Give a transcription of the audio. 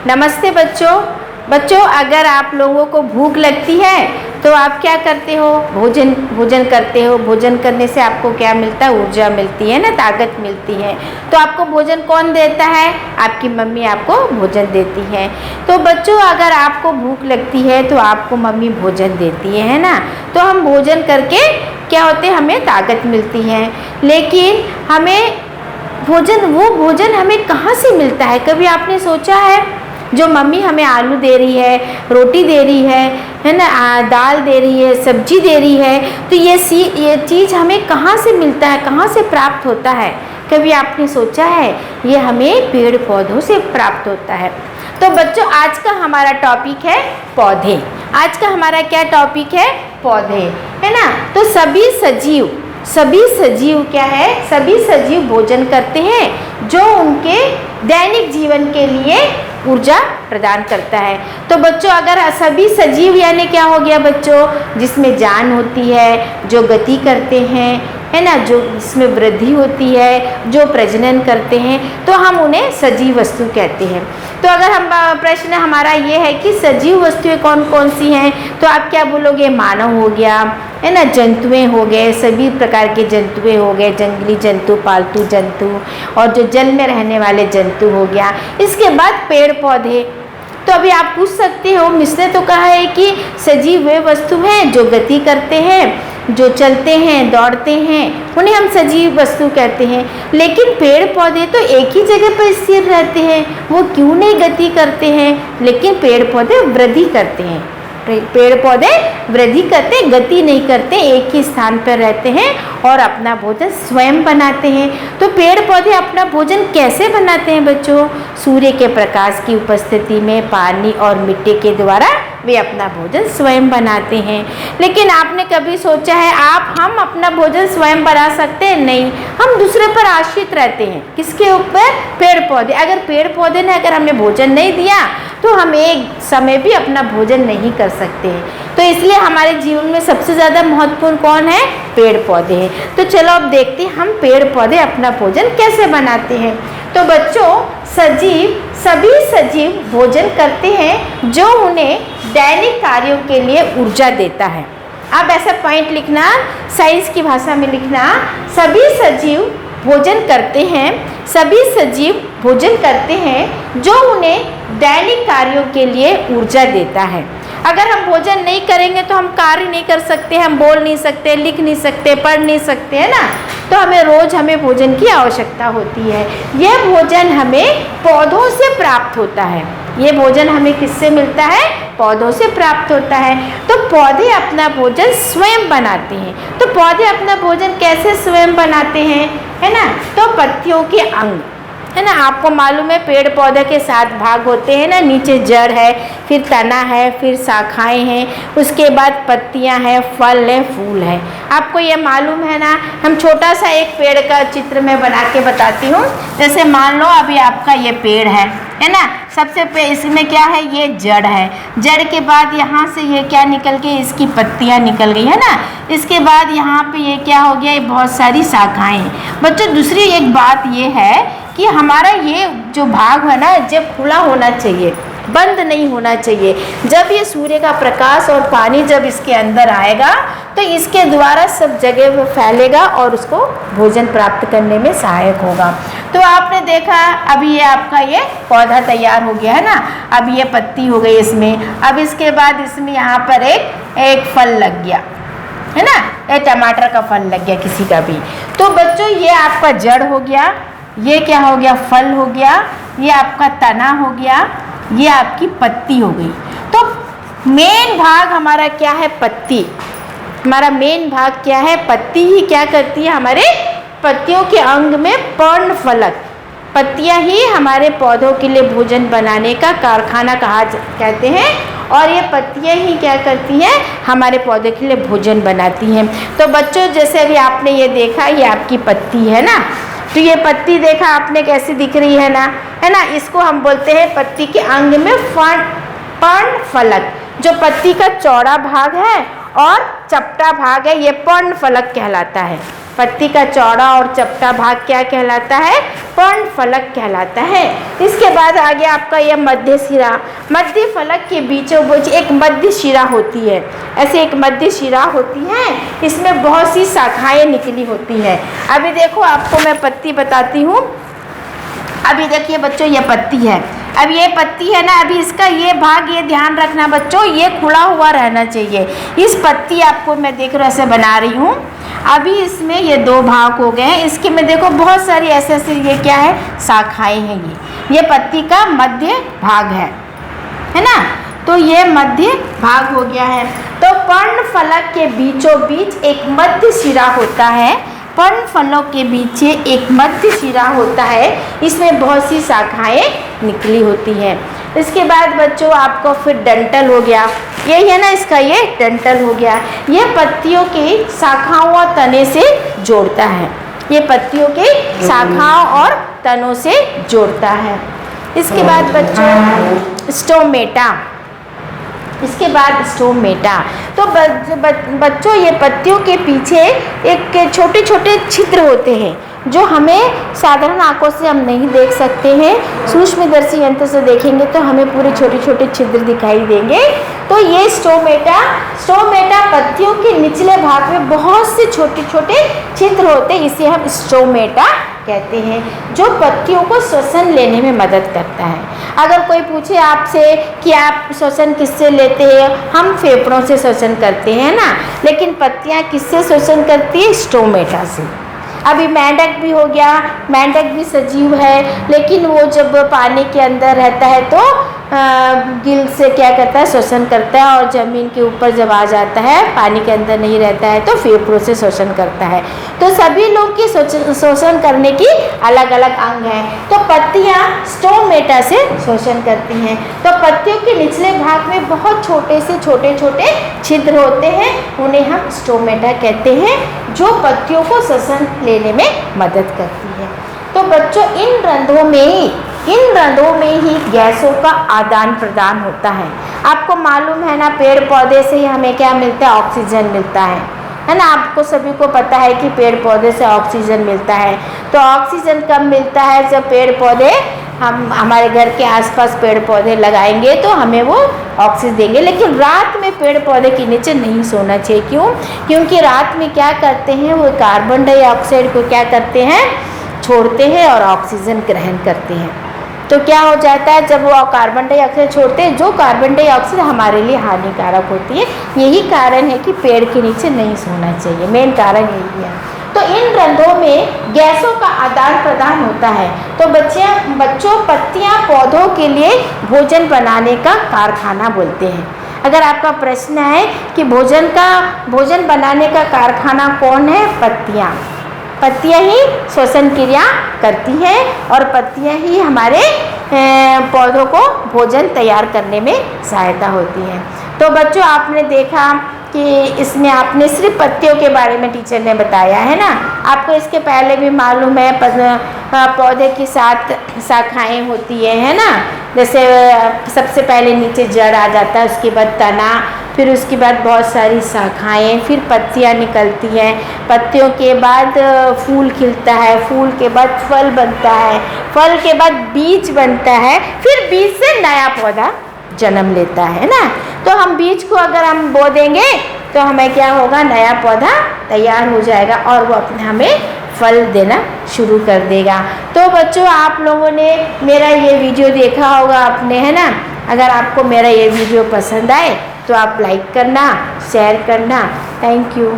नमस्ते बच्चों। बच्चों, अगर आप लोगों को भूख लगती है तो आप क्या करते हो? भोजन करते हो। भोजन करने से आपको क्या मिलता है? ऊर्जा मिलती है ना, ताकत मिलती है। तो आपको भोजन कौन देता है? आपकी मम्मी आपको भोजन देती है। तो बच्चों, अगर आपको भूख लगती है तो आपको मम्मी भोजन देती है ना। तो हम भोजन करके क्या होते हैं, हमें ताकत मिलती है। लेकिन हमें वो भोजन हमें कहाँ से मिलता है? कभी आपने सोचा है? जो मम्मी हमें आलू दे रही है, रोटी दे रही है ना, दाल दे रही है, सब्जी दे रही है, तो ये चीज़ हमें कहाँ से मिलता है, कहाँ से प्राप्त होता है? कभी आपने सोचा है? ये हमें पेड़ पौधों से प्राप्त होता है। तो बच्चों, आज का हमारा टॉपिक है पौधे। आज का हमारा क्या टॉपिक है? पौधे, है ना। तो सभी सजीव क्या है? सभी सजीव भोजन करते हैं जो उनके दैनिक जीवन के लिए ऊर्जा प्रदान करता है। तो बच्चों, अगर सभी सजीव यानी क्या हो गया बच्चों? जिसमें जान होती है, जो गति करते हैं, है ना, जो जिसमें वृद्धि होती है, जो प्रजनन करते हैं, तो हम उन्हें सजीव वस्तु कहते हैं। तो अगर हम प्रश्न हमारा ये है कि सजीव वस्तुएं कौन कौन सी हैं, तो आप क्या बोलोगे? मानव हो गया, है ना, जंतुएं हो गए, सभी प्रकार के जंतुएं हो गए, जंगली जंतु, पालतू जंतु, और जो जल में रहने वाले जंतु हो गया। इसके बाद पेड़ पौधे। तो अभी आप पूछ सकते हो, मिसने तो कहा है कि सजीव वे वस्तु हैं जो गति करते हैं, जो चलते हैं, दौड़ते हैं, उन्हें हम सजीव वस्तु कहते हैं। लेकिन पेड़ पौधे तो एक ही जगह पर स्थिर रहते हैं, वो क्यों नहीं गति करते हैं? लेकिन पेड़ पौधे वृद्धि करते हैं। पेड़ पौधे वृद्धि करते, गति नहीं करते, एक ही स्थान पर रहते हैं और अपना भोजन स्वयं बनाते हैं। तो पेड़ पौधे अपना भोजन कैसे बनाते हैं बच्चों? सूर्य के प्रकाश की उपस्थिति में पानी और मिट्टी के द्वारा वे अपना भोजन स्वयं बनाते हैं। लेकिन आपने कभी सोचा है हम अपना भोजन स्वयं बना सकते हैं? नहीं, हम दूसरे पर आश्रित रहते हैं। किसके ऊपर? पेड़ पौधे। अगर पेड़ पौधे ने अगर हमें भोजन नहीं दिया तो हम एक समय भी अपना भोजन नहीं कर सकते हैं। तो इसलिए हमारे जीवन में सबसे ज़्यादा महत्वपूर्ण कौन है? पेड़ पौधे हैं। तो चलो अब देखते हैं हम पेड़ पौधे अपना भोजन कैसे बनाते हैं। तो बच्चों, सभी सजीव भोजन करते हैं जो उन्हें दैनिक कार्यों के लिए ऊर्जा देता है। अब ऐसा पॉइंट लिखना, साइंस की भाषा में लिखना, सभी सजीव भोजन करते हैं, सभी सजीव भोजन करते हैं जो उन्हें दैनिक कार्यों के लिए ऊर्जा देता है। अगर हम भोजन नहीं करेंगे तो हम कार्य नहीं कर सकते, हम बोल नहीं सकते, लिख नहीं सकते, पढ़ नहीं सकते, है ना। तो हमें भोजन की आवश्यकता होती है। यह भोजन हमें पौधों से प्राप्त होता है। ये भोजन हमें किससे मिलता है? पौधों से प्राप्त होता है। तो पौधे अपना भोजन स्वयं बनाते हैं। तो पौधे अपना भोजन कैसे स्वयं बनाते हैं, है ना? तो पत्तियों के अंग, है ना, आपको मालूम है पेड़ पौधे के 7 भाग होते हैं ना। नीचे जड़ है, फिर तना है, फिर शाखाएं हैं, उसके बाद पत्तियां हैं, फल है, फूल है। आपको ये मालूम है ना। हम छोटा सा एक पेड़ का चित्र मैं बना के बताती हूँ। जैसे मान लो अभी आपका ये पेड़ है ना। सबसे इसमें क्या है? ये जड़ है। जड़ के बाद यहाँ से ये क्या निकल के, इसकी पत्तियाँ निकल गई, है ना। इसके बाद यहाँ पे ये क्या हो गया? ये बहुत सारी शाखाएं हैं। बच्चों, दूसरी एक बात ये है कि हमारा ये जो भाग है ना, जब खुला होना चाहिए, बंद नहीं होना चाहिए। जब ये सूर्य का प्रकाश और पानी जब इसके अंदर आएगा तो इसके द्वारा सब जगह वो फैलेगा और उसको भोजन प्राप्त करने में सहायक होगा। तो आपने देखा अभी ये आपका ये पौधा तैयार हो गया है ना। अब ये पत्ती हो गई इसमें। अब इसके बाद इसमें यहाँ पर एक फल लग गया, है ना। ये टमाटर का फल लग गया किसी का भी। तो बच्चों, ये आपका जड़ हो गया, ये क्या हो गया? फल हो गया, ये आपका तना हो गया, ये आपकी पत्ती हो गई। तो मेन भाग हमारा क्या है? पत्ती। हमारा मेन भाग क्या है? पत्ती ही क्या करती है? हमारे पत्तियों के अंग में पर्णफलक, पत्तियां ही हमारे पौधों के लिए भोजन बनाने का कारखाना कहते हैं। और ये पत्तियां ही क्या करती हैं? हमारे पौधे के लिए भोजन बनाती हैं। तो बच्चों, जैसे अभी आपने ये देखा, ये आपकी पत्ती है ना। तो ये पत्ती देखा आपने कैसी दिख रही है ना, है ना। इसको हम बोलते हैं पत्ती के अंग में पर्णफलक। जो पत्ती का चौड़ा भाग है और चपटा भाग है, ये पर्णफलक कहलाता है। पत्ती का चौड़ा और चपटा भाग क्या कहलाता है? पर्णफलक कहलाता है। इसके बाद आगे आपका यह मध्य शिरा। मध्य फलक के बीचों बीच एक मध्य शिरा होती है। ऐसे एक मध्य शिरा होती है, इसमें बहुत सी शाखाएं निकली होती है। अभी देखो आपको मैं पत्ती बताती हूँ। अभी देखिए बच्चों, ये पत्ती है। अब ये पत्ती है ना, अभी इसका ये भाग, ये ध्यान रखना बच्चों, ये खुला हुआ रहना चाहिए। इस पत्ती आपको मैं देख रहा ऐसे बना रही हूँ। अभी इसमें ये दो भाग हो गए हैं। इसके में देखो बहुत सारी ऐसे ऐसे ये क्या है, शाखाएं हैं। ये पत्ती का मध्य भाग है ना। तो ये मध्य भाग हो गया है। तो पर्णफलक के बीचों बीच एक मध्य शिरा होता है। पर्णफलों के बीच एक मध्य शिरा होता है, इसमें बहुत सी शाखाएं निकली होती हैं। इसके बाद बच्चों आपको फिर डंठल हो गया। यही है ना इसका, ये डंठल हो गया। ये पत्तियों के शाखाओं और तने से जोड़ता है। ये पत्तियों के शाखाओं और तनों से जोड़ता है। इसके बाद बच्चों स्टोमेटा। इसके बाद स्टोमेटा। तो बच्चों ये पत्तियों के पीछे एक छोटे छोटे छिद्र होते हैं, जो हमें साधारण आंखों से हम नहीं देख सकते हैं। सूक्ष्मदर्शी यंत्र से देखेंगे तो हमें पूरे छोटे छोटे छिद्र दिखाई देंगे। तो ये स्टोमेटा पत्तियों के निचले भाग में बहुत से छोटे छोटे छिद्र होते हैं, इसे हम स्टोमेटा कहते हैं, जो पत्तियों को श्वसन लेने में मदद करता है। अगर कोई पूछे आपसे कि आप श्वसन किससे लेते हैं, हम फेफड़ों से श्वसन करते हैं ना, लेकिन पत्तियां किससे श्वसन करती है? स्टोमेटा से। अभी मेंढक भी हो गया, मेंढक भी सजीव है, लेकिन वो जब पानी के अंदर रहता है तो गिल से क्या करता है, श्वसन करता है, और ज़मीन के ऊपर जब आ जाता है, पानी के अंदर नहीं रहता है, तो फेफड़ों से श्वसन करता है। तो सभी लोग की श्वसन करने की अलग अलग अंग हैं। तो पत्तियाँ स्टोमेटा से श्वसन करती हैं। तो पत्तियों के निचले भाग में बहुत छोटे से छोटे छोटे छिद्र होते हैं, उन्हें हम स्टोमेटा कहते हैं, जो पत्तियों को श्वसन लेने में मदद करती है। तो बच्चों इन रंध्रों में ही गैसों का आदान प्रदान होता है। आपको मालूम है ना, पेड़ पौधे से हमें क्या मिलता है? ऑक्सीजन मिलता है ना। आपको सभी को पता है कि पेड़ पौधे से ऑक्सीजन मिलता है। तो ऑक्सीजन कब मिलता है? जब पेड़ पौधे, हम हमारे घर के आसपास पेड़ पौधे लगाएंगे तो हमें वो ऑक्सीजन देंगे। लेकिन रात में पेड़ पौधे के नीचे नहीं सोना चाहिए। क्यों? क्योंकि रात में क्या करते हैं, वो कार्बन डाइऑक्साइड को क्या करते हैं, छोड़ते हैं और ऑक्सीजन ग्रहण करते हैं। तो क्या हो जाता है, जब वो कार्बन डाइऑक्साइड छोड़ते हैं, जो कार्बन डाइऑक्साइड हमारे लिए हानिकारक होती है। यही कारण है कि पेड़ के नीचे नहीं सोना चाहिए, मेन कारण यही है। तो इन रंध्रों में गैसों का आदान प्रदान होता है। तो बच्चों पत्तियां पौधों के लिए भोजन बनाने का कारखाना बोलते हैं। अगर आपका प्रश्न है कि भोजन बनाने का कारखाना कौन है? पत्तियां ही श्वसन क्रिया करती हैं, और पत्तियां ही हमारे पौधों को भोजन तैयार करने में सहायता होती हैं। तो बच्चों आपने देखा कि इसमें आपने सिर्फ पत्तियों के बारे में टीचर ने बताया है ना। आपको इसके पहले भी मालूम है पौधे की 7 शाखाएं होती है ना। जैसे सबसे पहले नीचे जड़ आ जाता है, उसके बाद तना, फिर उसके बाद बहुत सारी शाखाएं, फिर पत्तियां निकलती हैं। पत्तियों के बाद फूल खिलता है, फूल के बाद फल बनता है, फल के बाद बीज बनता है, फिर बीज से नया पौधा जन्म लेता है ना। तो हम बीज को अगर हम बो देंगे तो हमें क्या होगा, नया पौधा तैयार हो जाएगा और वो अपने हमें फल देना शुरू कर देगा। तो बच्चों आप लोगों ने मेरा ये वीडियो देखा होगा आपने, है ना। अगर आपको मेरा ये वीडियो पसंद आए तो आप लाइक करना, शेयर करना। Thank you.